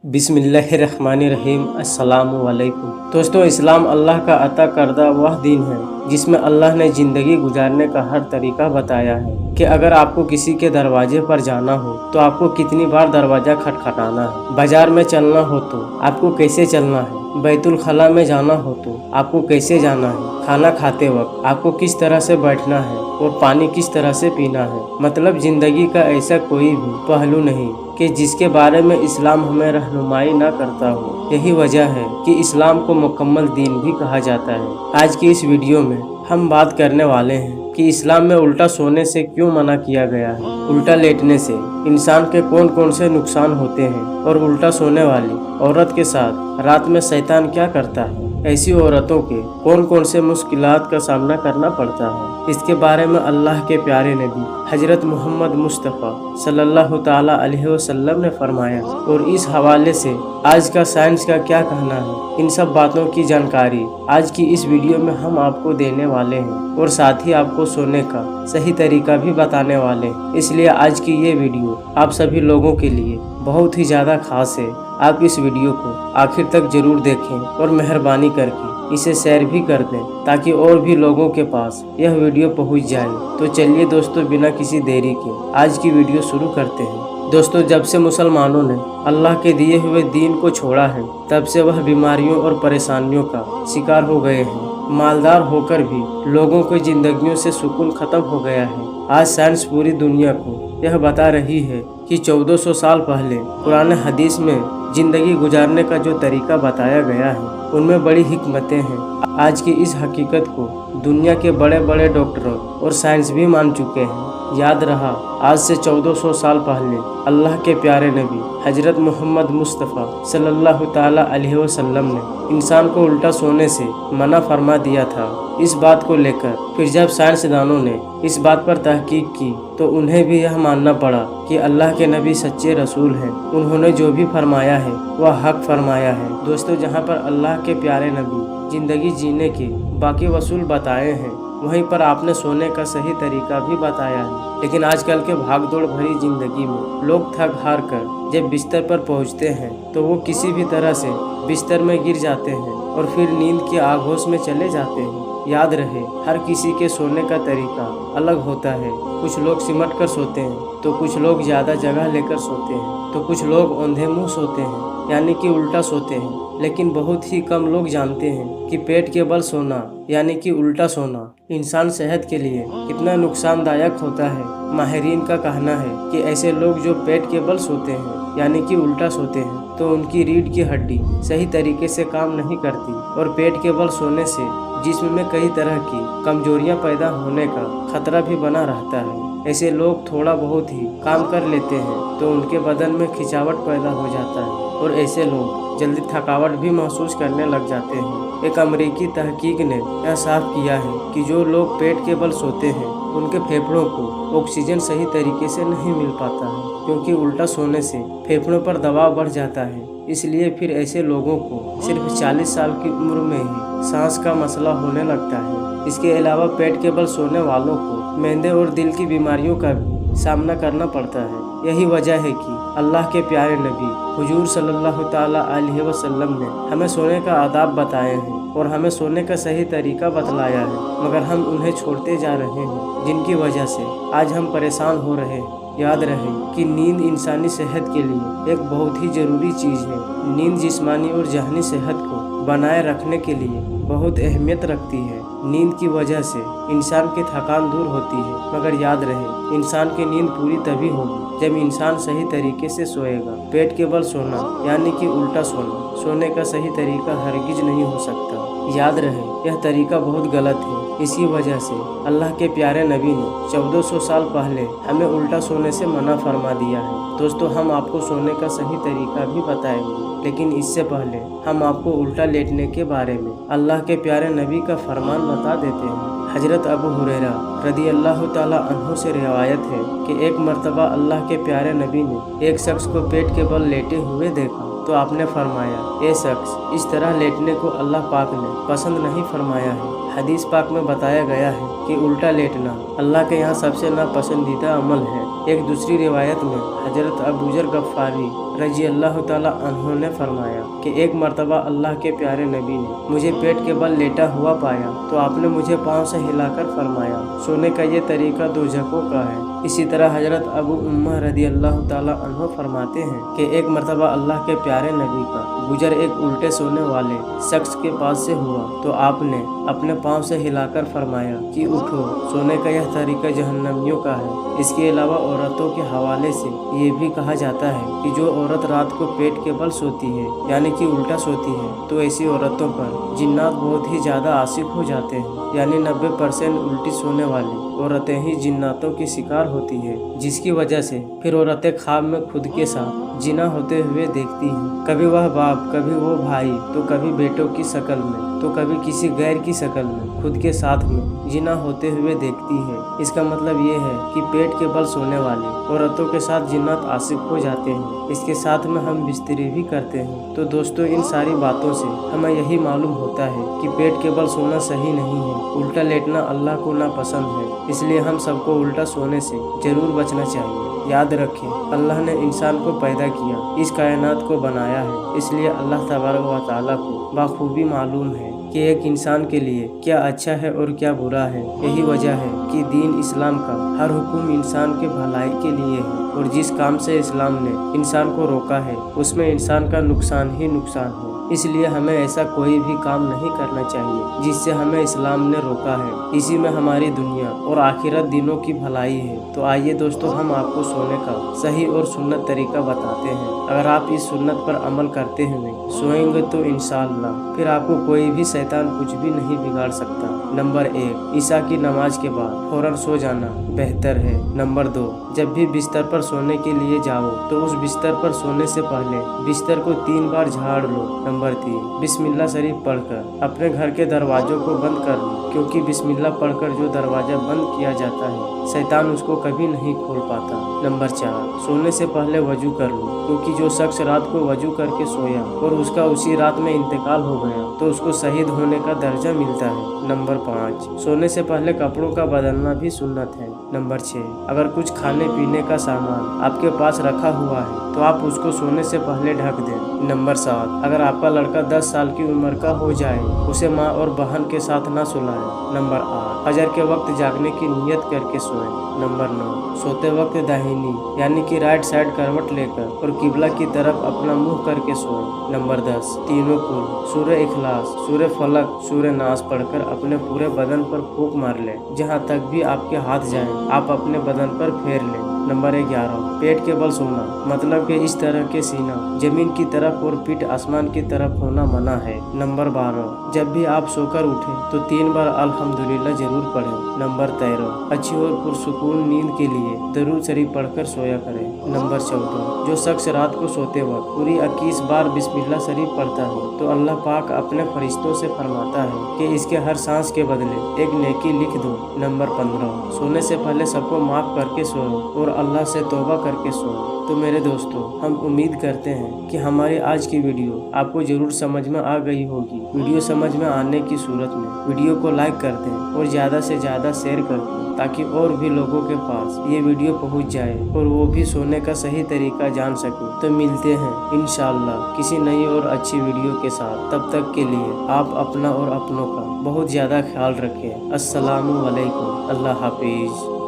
बिस्मिल्लाहिर्रहमानिर्रहीम। अस्सलामु अलैकुम। दोस्तों, इस्लाम अल्लाह का अता करदा वह दीन है जिसमें अल्लाह ने ज़िंदगी गुजारने का हर तरीका बताया है कि अगर आपको किसी के दरवाजे पर जाना हो तो आपको कितनी बार दरवाज़ा खटखटाना है, बाजार में चलना हो तो आपको कैसे चलना है, बैतुल खला में जाना हो तो आपको कैसे जाना है, खाना खाते वक्त आपको किस तरह से बैठना है और पानी किस तरह से पीना है। मतलब ज़िंदगी का ऐसा कोई भी पहलू नहीं कि जिसके बारे में इस्लाम हमें रहनुमाई ना करता हो। यही वजह है कि इस्लाम को मुकम्मल दीन भी कहा जाता है। आज की इस वीडियो में हम बात करने वाले हैं कि इस्लाम में उल्टा सोने से क्यों मना किया गया है, उल्टा लेटने से इंसान के कौन कौन से नुकसान होते हैं और उल्टा सोने वाली औरत के साथ रात में शैतान क्या करता है, ऐसी औरतों के कौन कौन से मुश्किलात का सामना करना पड़ता है। इसके बारे में अल्लाह के प्यारे नबी हजरत मोहम्मद मुस्तफ़ा सल्लल्लाहु ताला अलैहि वसल्लम ने फरमाया, और इस हवाले से आज का साइंस का क्या कहना है, इन सब बातों की जानकारी आज की इस वीडियो में हम आपको देने वाले हैं और साथ ही आपको सोने का सही तरीका भी बताने वाले हैं। इसलिए आज की ये वीडियो आप सभी लोगों के लिए बहुत ही ज़्यादा खास है। आप इस वीडियो को आखिर तक जरूर देखें और मेहरबानी करके इसे शेयर भी कर दें ताकि और भी लोगों के पास यह वीडियो पहुंच जाए। तो चलिए दोस्तों, बिना किसी देरी के आज की वीडियो शुरू करते हैं। दोस्तों, जब से मुसलमानों ने अल्लाह के दिए हुए दीन को छोड़ा है तब से वह बीमारियों और परेशानियों का शिकार हो गए हैं। मालदार होकर भी लोगों की जिंदगियों से सुकून खत्म हो गया है। आज साइंस पूरी दुनिया को यह बता रही है कि 1400 साल पहले कुरान हदीस में जिंदगी गुजारने का जो तरीका बताया गया है उनमें बड़ी हिकमतें हैं। आज की इस हकीकत को दुनिया के बड़े बड़े डॉक्टरों और साइंस भी मान चुके हैं। याद रहा, आज से 1400 साल पहले अल्लाह के प्यारे नबी हजरत मोहम्मद मुस्तफ़ा सल्लल्लाहु ताला अलैहि वसल्लम ने इंसान को उल्टा सोने से मना फरमा दिया था। इस बात को लेकर फिर जब साइंसदानों ने इस बात पर तहकीक की तो उन्हें भी यह मानना पड़ा कि अल्लाह के नबी सच्चे रसूल हैं। उन्होंने जो भी फरमाया है वह हक फरमाया है। दोस्तों, जहाँ पर अल्लाह के प्यारे नबी जिंदगी जीने के बाकी वसूल बताए हैं, वहीं पर आपने सोने का सही तरीका भी बताया है। लेकिन आजकल के भागदौड़ भरी जिंदगी में लोग थक हार कर जब बिस्तर पर पहुंचते हैं तो वो किसी भी तरह से बिस्तर में गिर जाते हैं और फिर नींद के आगोश में चले जाते हैं। याद रहे, हर किसी के सोने का तरीका अलग होता है। कुछ लोग सिमट कर सोते हैं तो कुछ लोग ज़्यादा जगह लेकर सोते हैं तो कुछ लोग औंधे मुँह सोते हैं, यानी कि उल्टा सोते हैं। लेकिन बहुत ही कम लोग जानते हैं कि पेट के बल सोना यानी कि उल्टा सोना इंसान सेहत के लिए कितना नुकसानदायक होता है। माहिरीन का कहना है कि ऐसे लोग जो पेट के बल सोते हैं यानी कि उल्टा सोते हैं तो उनकी रीढ़ की हड्डी सही तरीके से काम नहीं करती और पेट के बल सोने से जिस्म में कई तरह की कमजोरियां पैदा होने का खतरा भी बना रहता है। ऐसे लोग थोड़ा बहुत ही काम कर लेते हैं तो उनके बदन में खिंचावट पैदा हो जाता है और ऐसे लोग जल्दी थकावट भी महसूस करने लग जाते हैं। एक अमेरिकी तहकीक ने यह साफ किया है कि जो लोग पेट के बल सोते हैं उनके फेफड़ों को ऑक्सीजन सही तरीके से नहीं मिल पाता है, क्योंकि उल्टा सोने से फेफड़ों पर दबाव बढ़ जाता है। इसलिए फिर ऐसे लोगों को सिर्फ 40 साल की उम्र में ही सांस का मसला होने लगता है। इसके अलावा पेट के बल सोने वालों को मैदे और दिल की बीमारियों का भी सामना करना पड़ता है। यही वजह है कि अल्लाह के प्यारे नबी हुजूर सल्लल्लाहु ताला अलैहि वसल्लम ने हमें सोने का आदाब बताए हैं और हमें सोने का सही तरीका बतलाया है, मगर हम उन्हें छोड़ते जा रहे हैं, जिनकी वजह से आज हम परेशान हो रहे हैं। याद रहे कि नींद इंसानी सेहत के लिए एक बहुत ही ज़रूरी चीज़ है। नींद जिस्मानी और जहनी सेहत को बनाए रखने के लिए बहुत अहमियत रखती है। नींद की वजह से इंसान की थकान दूर होती है, मगर याद रहे इंसान की नींद पूरी तभी होगी जब इंसान सही तरीके से सोएगा। पेट के बल सोना यानी कि उल्टा सोना सोने का सही तरीका हरगिज नहीं हो सकता। याद रहे, यह तरीका बहुत गलत है। इसी वजह से अल्लाह के प्यारे नबी ने 1400 साल पहले हमें उल्टा सोने से मना फरमा दिया है। दोस्तों, हम आपको सोने का सही तरीका भी बताएंगे, लेकिन इससे पहले हम आपको उल्टा लेटने के बारे में अल्लाह के प्यारे नबी का फरमान बता देते हैं। हजरत अबू हुरैरा रदी अल्लाह ताला अन्हु से रिवायत है कि एक मर्तबा अल्लाह के प्यारे नबी ने एक शख्स को पेट के बल लेटे हुए देखा तो आपने फरमाया, ये शख्स इस तरह लेटने को अल्लाह पाक ने पसंद नहीं फरमाया है। हदीस पाक में बताया गया है कि उल्टा लेटना अल्लाह के यहाँ सबसे नापसंदीदा अमल है। एक दूसरी रिवायत में हजरत अबू ज़र गफ़ारी रजी अल्लाह ताला अन्हु ने फरमाया कि एक मर्तबा अल्लाह के प्यारे नबी ने मुझे पेट के बल लेटा हुआ पाया तो आपने मुझे पाँव से हिलाकर फरमाया, सोने का ये तरीका दोज़खों का है। इसी तरह हजरत अबू उम्मा रदी अल्लाह ताला अन्हु फरमाते हैं कि एक मर्तबा अल्लाह के प्यारे नबी का गुजर एक उल्टे सोने वाले शख्स के पास से हुआ तो आपने अपने पाँव से हिलाकर फरमाया कि उठो, सोने का यह तरीका जहन्नमियों का है। इसके अलावा औरतों के हवाले से ये भी कहा जाता है कि जो औरत रात को पेट के बल सोती है यानी कि उल्टा सोती है तो ऐसी औरतों पर जिन्नात बहुत ही ज्यादा आशिक हो जाते हैं, यानी 90% उल्टी सोने वाली औरतें ही जिन्नातों की शिकार होती है, जिसकी वजह से फिर औरतें ख्वाब में खुद के साथ जिना होते हुए देखती हैं। कभी वह बाप, कभी वो भाई, तो कभी बेटों की शक्ल में, तो कभी किसी गैर की शक्ल में खुद के साथ में जिना होते हुए देखती है। इसका मतलब ये है कि पेट के बल सोने वाली औरतों के साथ जिन्नात आशिक हो जाते हैं। इसके साथ में हम बिस्तरी भी करते हैं। तो दोस्तों, इन सारी बातों से हमें यही मालूम होता है कि पेट के बल सोना सही नहीं है, उल्टा लेटना अल्लाह को नापसंद है। इसलिए हम सबको उल्टा सोने से जरूर बचना चाहिए। याद रखें, अल्लाह ने इंसान को पैदा किया, इस कायनात को बनाया है, इसलिए अल्लाह तबारक व तआला को बाखूबी मालूम है कि एक इंसान के लिए क्या अच्छा है और क्या बुरा है। यही वजह है कि दीन इस्लाम का हर हुक्म इंसान के भलाई के लिए है और जिस काम से इस्लाम ने इंसान को रोका है उसमें इंसान का नुकसान ही नुकसान है। इसलिए हमें ऐसा कोई भी काम नहीं करना चाहिए जिससे हमें इस्लाम ने रोका है। इसी में हमारी दुनिया और आखिरत दिनों की भलाई है। तो आइए दोस्तों, हम आपको सोने का सही और सुन्नत तरीका बताते हैं। अगर आप इस सुन्नत पर अमल करते हुए सोएंगे तो इंशाअल्लाह फिर आपको कोई भी शैतान कुछ भी नहीं बिगाड़ सकता। नंबर 1, ईशा की नमाज के बाद फौरन सो जाना बेहतर है। नंबर 2, जब भी बिस्तर पर सोने के लिए जाओ तो उस बिस्तर पर सोने से पहले बिस्तर को 3 बार झाड़ लो। नंबर 3, बिस्मिल्लाह शरीफ पढ़कर अपने घर के दरवाजों को बंद कर लो, क्योंकि बिस्मिल्लाह पढ़कर जो दरवाजा बंद किया जाता है शैतान उसको कभी नहीं खोल पाता। नंबर 4, सोने से पहले वजू कर लो, क्योंकि जो शख्स रात को वजू करके सोया और उसका उसी रात में इंतकाल हो गया तो उसको शहीद होने का दर्जा मिलता है। नंबर 5, सोने से पहले कपड़ों का बदलना भी सुन्नत है। नंबर 6, अगर कुछ खाने पीने का सामान आपके पास रखा हुआ है तो आप उसको सोने से पहले ढक दें। नंबर 7, अगर आपका लड़का 10 साल की उम्र का हो जाए उसे माँ और बहन के साथ ना सुलाएं। नंबर 8, फजर के वक्त जागने की नियत करके सोएं। नंबर 9, सोते वक्त दाहिनी यानी कि राइट साइड करवट लेकर और किबला की तरफ अपना मुंह करके सोएं। नंबर 10, तीनों कुल सूरह इखलास, सूरह फलक, सूरह नास पढ़कर अपने पूरे बदन पर फूंक मार लें। जहां तक भी आपके हाथ जाएं आप अपने बदन पर फेर लें। नंबर 11, पेट के बल सोना, मतलब कि इस तरह के सीना जमीन की तरफ और पीठ आसमान की तरफ होना मना है। नंबर 12, जब भी आप सोकर उठें तो 3 बार अल्हम्दुलिल्लाह जरूर पढ़ें। नंबर 13, अच्छी और पुरसुकून नींद के लिए दरूद शरीफ पढ़कर सोया करें। नंबर 14, जो शख्स रात को सोते वक्त पूरी 21 बार बिस्मिल्लाह शरीफ पढ़ता है तो अल्लाह पाक अपने फरिश्तों से फरमाता है कि इसके हर सांस के बदले एक नेकी लिख दो। नंबर 15, सोने से पहले सबको माफ करके सोएं और अल्लाह से तौबा करके सोएं। तो मेरे दोस्तों, हम उम्मीद करते हैं कि हमारी आज की वीडियो आपको जरूर समझ में आ गई होगी। वीडियो समझ में आने की सूरत में वीडियो को लाइक कर दें और ज़्यादा से ज़्यादा शेयर कर दें ताकि और भी लोगों के पास ये वीडियो पहुंच जाए और वो भी सोने का सही तरीका जान सके। तो मिलते हैं इंशाअल्लाह किसी नई और अच्छी वीडियो के साथ। तब तक के लिए आप अपना और अपनों का बहुत ज़्यादा ख्याल रखें। अस्सलामु अलैकुम, अल्लाह हाफिज।